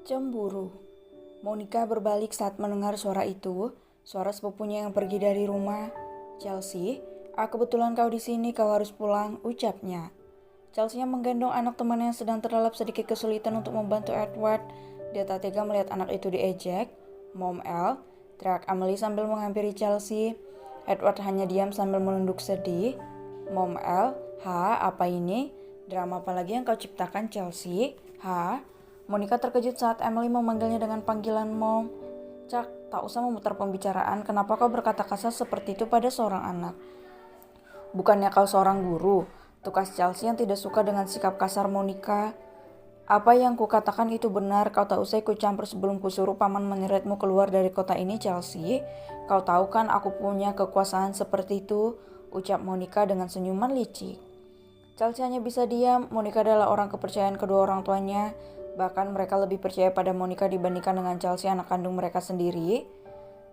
Cemburu. Monica berbalik saat mendengar suara itu, suara sepupunya yang pergi dari rumah. "Chelsea, kebetulan kau di sini, kau harus pulang," ucapnya. Chelsea yang menggendong anak temannya yang sedang terlelap sedikit kesulitan untuk membantu Edward. Dia tak tega melihat anak itu diejek. "Mom El," teriak Emily sambil menghampiri Chelsea. Edward hanya diam sambil menunduk sedih. "Mom El, apa ini? Drama apa lagi yang kau ciptakan, Chelsea? Monica terkejut saat Emily memanggilnya dengan panggilan Mom. "Cak, tak usah memutar pembicaraan. Kenapa kau berkata kasar seperti itu pada seorang anak? Bukannya kau seorang guru?" Tukas Chelsea yang tidak suka dengan sikap kasar Monica. "Apa yang kukatakan itu benar. Kau tak usah ikut campur sebelum kusuruh paman menyeretmu keluar dari kota ini, Chelsea. Kau tahu kan aku punya kekuasaan seperti itu," ucap Monica dengan senyuman licik. Chelsea hanya bisa diam. Monica adalah orang kepercayaan kedua orang tuanya. Bahkan mereka lebih percaya pada Monica dibandingkan dengan Chelsea, anak kandung mereka sendiri.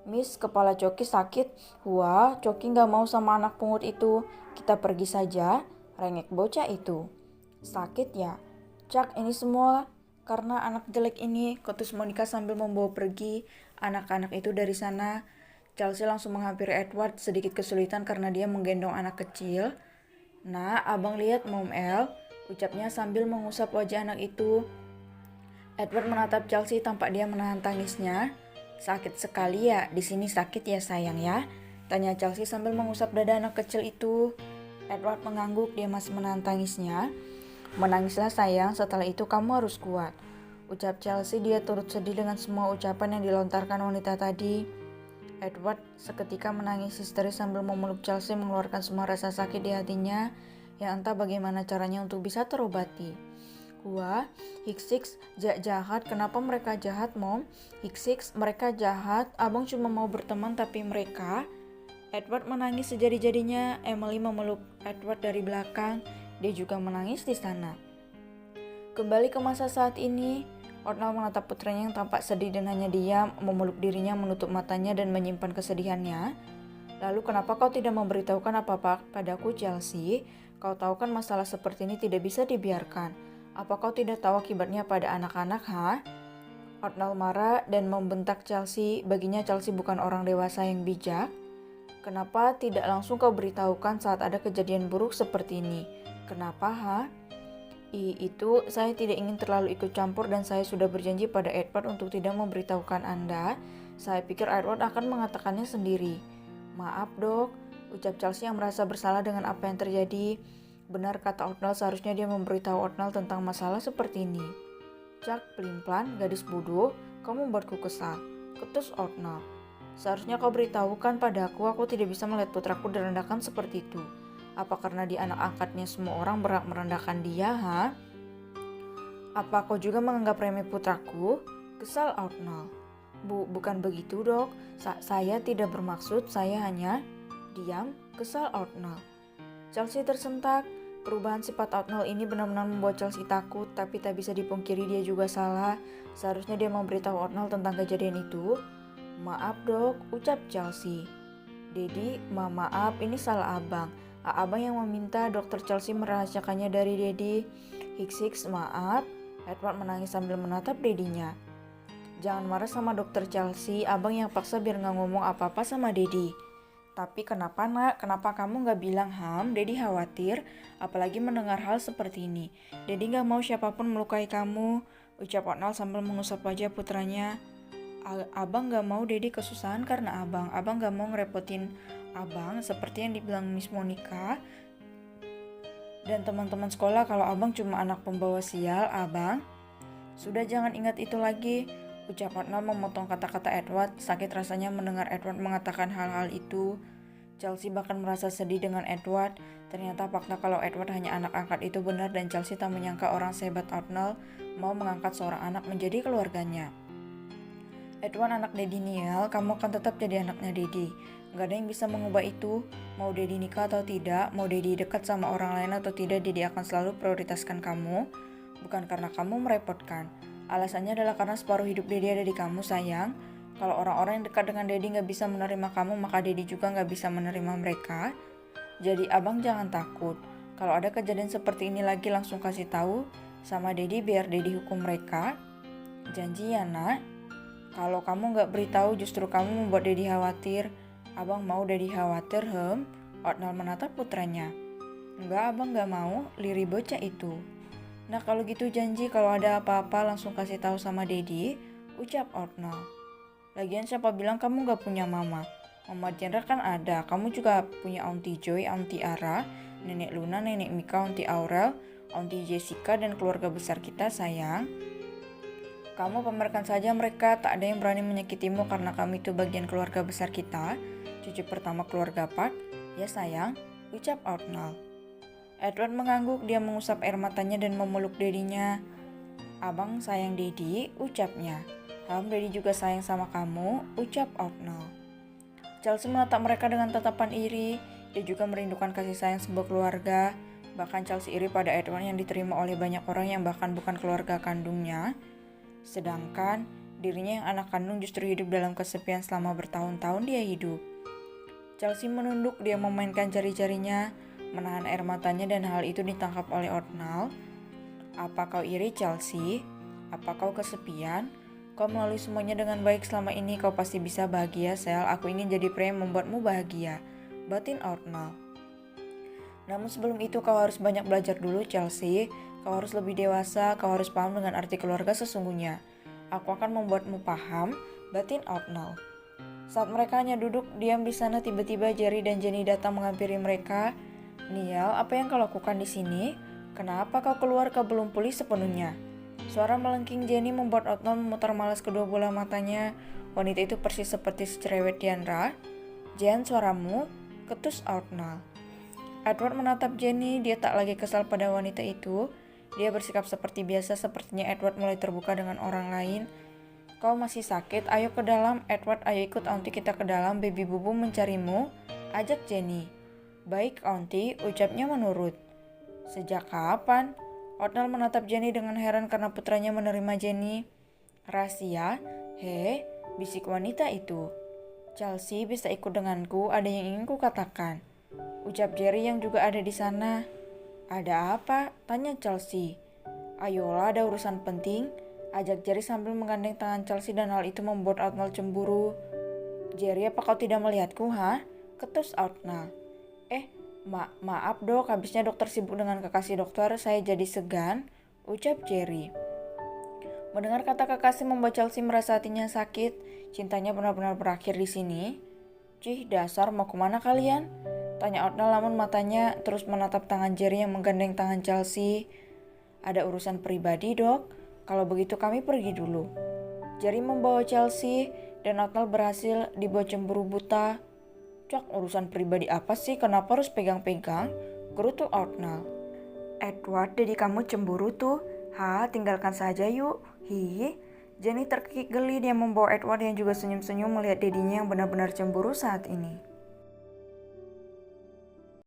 "Miss, kepala Coki sakit." "Wah, Coki gak mau sama anak pungut itu. Kita pergi saja," rengek bocah itu. "Sakit ya? Cak, ini semua karena anak jelek ini," ketus Monica sambil membawa pergi anak-anak itu dari sana. Chelsea langsung menghampiri Edward, sedikit kesulitan karena dia menggendong anak kecil. "Nah, abang lihat Mom El," ucapnya sambil mengusap wajah anak itu. Edward menatap Chelsea tanpa dia menahan tangisnya. "Sakit sekali ya? Di sini sakit ya sayang ya?" tanya Chelsea sambil mengusap dada anak kecil itu. Edward mengangguk, dia masih menahan tangisnya. "Menangislah sayang, setelah itu kamu harus kuat," ucap Chelsea. Dia turut sedih dengan semua ucapan yang dilontarkan wanita tadi. Edward seketika menangis histeris sambil memeluk Chelsea, mengeluarkan semua rasa sakit di hatinya yang entah bagaimana caranya untuk bisa terobati. "Wah, Hicksix jahat. Kenapa mereka jahat, Mom? Hicksix, mereka jahat. Abang cuma mau berteman tapi mereka..." Edward menangis sejadi-jadinya. Emily memeluk Edward dari belakang. Dia juga menangis di sana. Kembali ke masa saat ini, Otnal menatap putranya yang tampak sedih dan hanya diam, memeluk dirinya, menutup matanya dan menyimpan kesedihannya. "Lalu kenapa kau tidak memberitahukan apa-apa padaku, Chelsea? Kau tahu kan masalah seperti ini tidak bisa dibiarkan. Apa kau tidak tahu akibatnya pada anak-anak, Otnal marah dan membentak Chelsea. Baginya Chelsea bukan orang dewasa yang bijak. "Kenapa tidak langsung kau beritahukan saat ada kejadian buruk seperti ini? Kenapa, Itu saya tidak ingin terlalu ikut campur dan saya sudah berjanji pada Edward untuk tidak memberitahukan Anda. Saya pikir Edward akan mengatakannya sendiri." "Maaf dok," ucap Chelsea yang merasa bersalah dengan apa yang terjadi. Benar kata Otnal, seharusnya dia memberitahu Otnal tentang masalah seperti ini. "Cak, pelin-pelan, gadis bodoh, kamu membuatku kesal," ketus Otnal. "Seharusnya kau beritahukan padaku, aku tidak bisa melihat putraku direndahkan seperti itu. Apa karena dia anak angkatnya semua orang berhak merendahkan dia, Apa kau juga menganggap remeh putraku?" kesal Otnal. Bukan begitu dok, saya tidak bermaksud, saya hanya..." "Diam," kesal Otnal. Chelsea tersentak. Perubahan sifat Otnal ini benar-benar membuat Chelsea takut, tapi tak bisa dipungkiri dia juga salah. Seharusnya dia memberitahu Otnal tentang kejadian itu. "Maaf dok," ucap Chelsea. "Dedi, maaf, ini salah abang. Abang yang meminta dokter Chelsea merahasiakannya dari Dedi." "Hicksix, maaf." Edward menangis sambil menatap Dedinya. "Jangan marah sama dokter Chelsea, abang yang paksa biar gak ngomong apa-apa sama Dedi." "Tapi kenapa nak? Kenapa kamu gak bilang Dedi khawatir, apalagi mendengar hal seperti ini. Dedi gak mau siapapun melukai kamu," ucap Otnal sambil mengusap wajah putranya. Abang gak mau Dedi kesusahan karena abang gak mau ngerepotin abang seperti yang dibilang Miss Monica dan teman-teman sekolah kalau abang cuma anak pembawa sial, abang." "Sudah, jangan ingat itu lagi," ucap Otnal memotong kata-kata Edward. Sakit rasanya mendengar Edward mengatakan hal-hal itu. Chelsea bahkan merasa sedih dengan Edward. Ternyata fakta kalau Edward hanya anak angkat itu benar dan Chelsea tak menyangka orang sehebat Otnal mau mengangkat seorang anak menjadi keluarganya. Edward anak Dedi Niel, kamu akan tetap jadi anaknya Dedi. Gak ada yang bisa mengubah itu. Mau Dedi nikah atau tidak, mau Dedi dekat sama orang lain atau tidak, Dedi akan selalu prioritaskan kamu. Bukan karena kamu merepotkan. Alasannya adalah karena separuh hidup Dedi ada di kamu, sayang. Kalau orang-orang yang dekat dengan Dedi gak bisa menerima kamu, maka Dedi juga gak bisa menerima mereka. Jadi abang jangan takut. Kalau ada kejadian seperti ini lagi langsung kasih tahu sama Dedi biar Dedi hukum mereka. Janji ya nak. Kalau kamu gak beritahu justru kamu membuat Dedi khawatir. Abang mau Dedi khawatir, Otnal menatap putranya. Enggak, abang gak mau, lirih bocah itu. Nah kalau gitu janji kalau ada apa-apa langsung kasih tahu sama Dedi, ucap Otnal. Lagian siapa bilang kamu gak punya mama? Mama Chandra kan ada, kamu juga punya Auntie Joy, Auntie Ara, Nenek Luna, Nenek Mika, Auntie Aurel, Auntie Jessica, dan keluarga besar kita, sayang. Kamu pamerkan saja mereka, tak ada yang berani menyakitimu karena kami itu bagian keluarga besar kita. Cucu pertama keluarga Park, ya sayang, ucap Otnal. Edward mengangguk, dia mengusap air matanya dan memeluk Dedinya. Abang sayang Dedi, ucapnya. Dedi juga sayang sama kamu, ucap Otnal. Chelsea menatap mereka dengan tatapan iri, dia juga merindukan kasih sayang sebuah keluarga. Bahkan Chelsea iri pada Edward yang diterima oleh banyak orang yang bahkan bukan keluarga kandungnya. Sedangkan dirinya yang anak kandung justru hidup dalam kesepian selama bertahun-tahun dia hidup. Chelsea menunduk, dia memainkan jari-jarinya, menahan air matanya dan hal itu ditangkap oleh Otnal. Apa kau iri Chelsea? Apa kau kesepian? Kau melalui semuanya dengan baik selama ini, kau pasti bisa bahagia sel. Aku ingin jadi pria yang membuatmu bahagia, batin Otnal. Namun sebelum itu kau harus banyak belajar dulu Chelsea. Kau harus lebih dewasa, kau harus paham dengan arti keluarga sesungguhnya. Aku akan membuatmu paham, batin Otnal. Saat mereka hanya duduk diam di sana, tiba-tiba Jerry dan Jenny datang menghampiri mereka. Niel, apa yang kau lakukan di sini? Kenapa kau keluar, kau belum pulih sepenuhnya? Suara melengking Jenny membuat Otnal memutar malas kedua bola matanya. Wanita itu persis seperti secerewet Diandra. Jen, suaramu, ketus Otnal. Edward menatap Jenny, dia tak lagi kesal pada wanita itu. Dia bersikap seperti biasa, sepertinya Edward mulai terbuka dengan orang lain. Kau masih sakit, ayo ke dalam. Edward, ayo ikut auntie kita ke dalam, baby bubu mencarimu, ajak Jenny. Baik auntie, ucapnya menurut. Sejak kapan? Otnal menatap Jenny dengan heran karena putranya menerima Jenny. Rahasia? Bisik wanita itu. Chelsea, bisa ikut denganku, ada yang ingin ku katakan, ucap Jerry yang juga ada di sana. Ada apa? Tanya Chelsea. Ayolah, ada urusan penting, ajak Jerry sambil menggandeng tangan Chelsea dan hal itu membuat Otnal cemburu. Jerry, apa kau tidak melihatku, ketus Otnal. Maaf dok, habisnya dokter sibuk dengan kekasih dokter, saya jadi segan, ucap Jerry. Mendengar kata kekasih membuat Chelsea merasa hatinya sakit, cintanya benar-benar berakhir di sini. Cih, dasar mau kemana kalian? Tanya Otnal namun matanya terus menatap tangan Jerry yang menggandeng tangan Chelsea. Ada urusan pribadi dok, kalau begitu kami pergi dulu. Jerry membawa Chelsea dan Otnal berhasil dibawa cemburu buta. Cok, urusan pribadi apa sih, kenapa harus pegang-pegang? Gerutu Otnal. Edward, jadi kamu cemburu tuh? Tinggalkan saja yuk. Jenny terkikik geli, dia membawa Edward yang juga senyum-senyum melihat dedinya yang benar-benar cemburu saat ini.